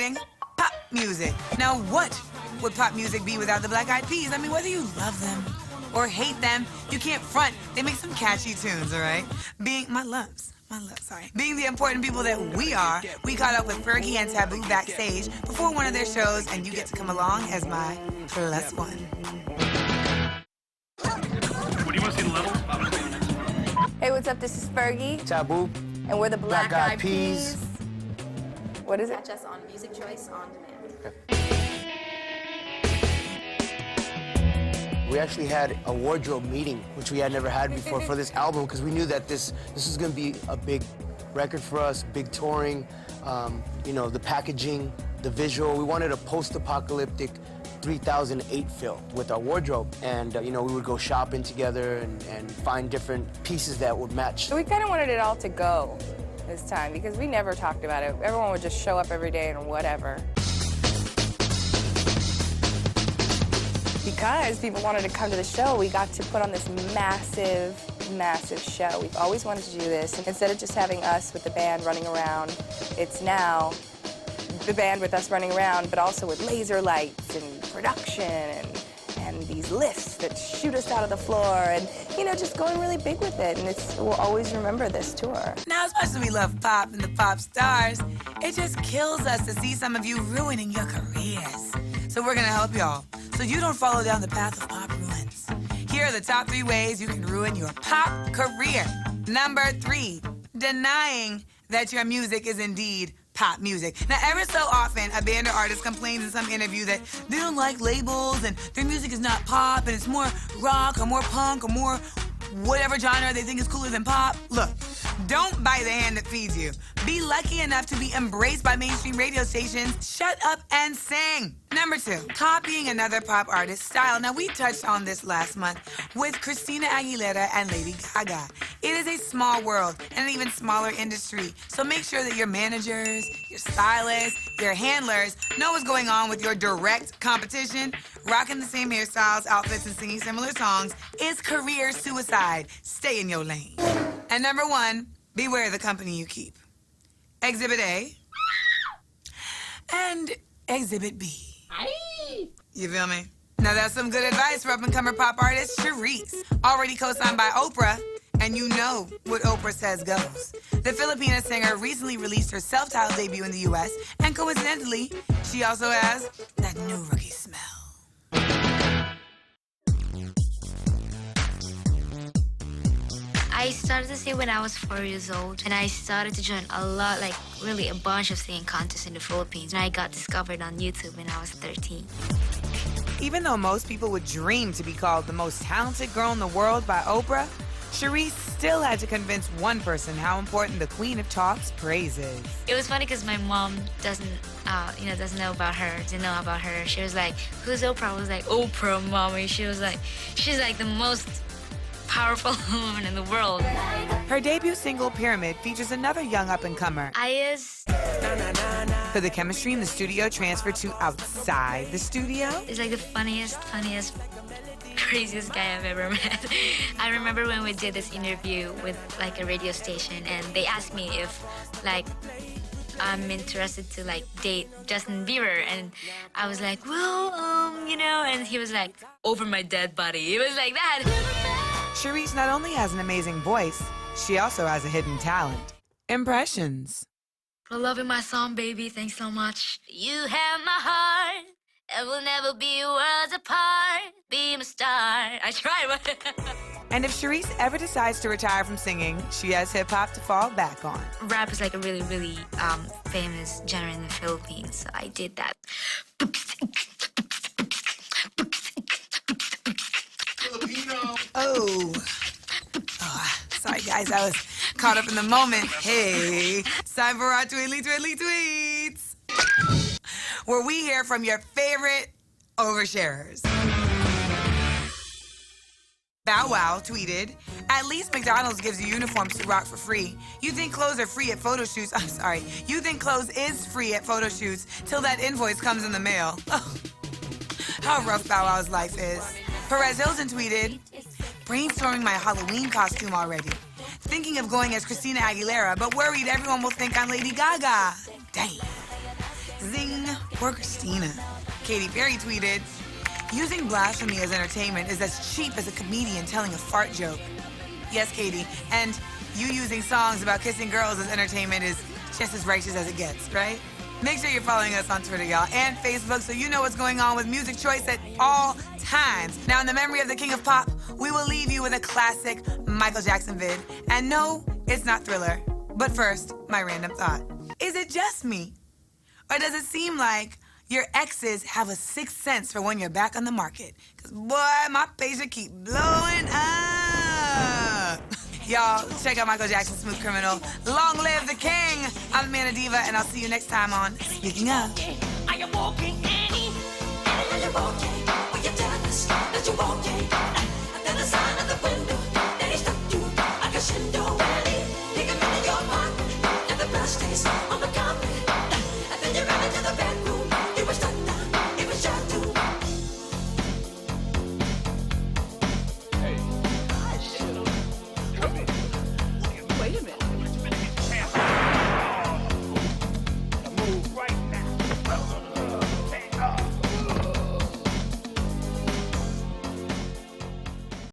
introducing pop music. Now, what would pop music be without the Black Eyed Peas? I mean, whether you love them or hate them, you can't front. They make some catchy tunes, all right? Being the important people that we are, we caught up with Fergie and Taboo backstage before one of their shows, and you get to come along as my plus one. What do you want to see the level? Hey, what's up? This is Fergie. Taboo. And we're the Black Eyed Peas. What is it? Catch us on Music Choice On Demand. Okay. We actually had a wardrobe meeting, which we had never had before for this album, because we knew that this was going to be a big record for us, big touring, you know, the packaging, the visual. We wanted a post-apocalyptic 3008 feel with our wardrobe. And, you know, we would go shopping together and find different pieces that would match. So we kind of wanted it all to go this time, because we never talked about it. Everyone would just show up every day and whatever. Because people wanted to come to the show, we got to put on this massive, massive show. We've always wanted to do this. And instead of just having us with the band running around, it's now the band with us running around, but also with laser lights and production and these lifts that shoot us out of the floor and, you know, just going really big with it. And we'll always remember this tour. Now, as much as we love pop and the pop stars, it just kills us to see some of you ruining your careers. So we're gonna help y'all, so you don't follow down the path of pop ruins. Here are the top 3 ways you can ruin your pop career. Number 3, denying that your music is indeed pop music. Now, ever so often, a band or artist complains in some interview that they don't like labels and their music is not pop and it's more rock or more punk or more whatever genre they think is cooler than pop. Look, don't bite the hand that feeds you. Be lucky enough to be embraced by mainstream radio stations. Shut up and sing. Number 2, copying another pop artist's style. Now, we touched on this last month with Christina Aguilera and Lady Gaga. It is a small world and an even smaller industry. So make sure that your managers, your stylists, your handlers know what's going on with your direct competition. Rocking the same hairstyles, outfits, and singing similar songs is career suicide. Stay in your lane. And number 1, beware the company you keep. Exhibit A and Exhibit B. You feel me? Now that's some good advice for up-and-comer pop artist CHARICE, already co-signed by Oprah, and you know what Oprah says goes. The Filipina singer recently released her self-titled debut in the U.S., and coincidentally, she also has that new rookie smell. I started to sing when I was 4 years old, and I started to join a lot, like really a bunch of singing contests in the Philippines. And I got discovered on YouTube when I was 13. Even though most people would dream to be called the most talented girl in the world by Oprah, CHARICE still had to convince one person how important the Queen of Talk's praise is. It was funny because my mom doesn't know about her, didn't know about her. She was like, "Who's Oprah?" I was like, "Oprah, mommy." She was like, "She's like the most powerful woman in the world." Her debut single, Pyramid, features another young up-and-comer. Iyaz. For the chemistry in the studio transferred to outside the studio. Is like the funniest, craziest guy I've ever met. I remember when we did this interview with like a radio station, and they asked me if like I'm interested to like date Justin Bieber, and I was like, well, you know, and he was like, over my dead body. It was like that. CHARICE not only has an amazing voice, she also has a hidden talent. Impressions. For loving my song, baby, thanks so much. You have my heart, and we'll never be worlds apart. Be my star. I tried, but... And if CHARICE ever decides to retire from singing, she has hip-hop to fall back on. Rap is like a really, really famous genre in the Philippines, so I did that. Oh, sorry guys, I was caught up in the moment. Hey, it's time for our Twiddly Tweets, where we hear from your favorite oversharers. Bow Wow tweeted, "At least McDonald's gives you uniforms to rock for free. You think clothes are free at photo shoots? I'm sorry. You think clothes is free at photo shoots till that invoice comes in the mail." Oh, how rough Bow Wow's life is. Perez Hilton tweeted, "Brainstorming my Halloween costume already. Thinking of going as Christina Aguilera, but worried everyone will think I'm Lady Gaga. Dang." Zing, poor Christina. Katy Perry tweeted, using blasphemy as entertainment is as cheap as a comedian telling a fart joke. Yes, Katy, and you using songs about kissing girls as entertainment is just as righteous as it gets, right? Make sure you're following us on Twitter, y'all, and Facebook so you know what's going on with Music Choice at all times. Now, in the memory of the King of Pop, we will leave you with a classic Michael Jackson vid. And no, it's not Thriller. But first, my random thought. Is it just me? Or does it seem like your exes have a sixth sense for when you're back on the market? Because, boy, my pager keep blowing up. Y'all, check out Michael Jackson's Smooth Criminal. Long live the king. I'm Amanda Diva, and I'll see you next time on Speaking Of. Are you walking, Annie? Are you walking? Are you telling us that you're walking?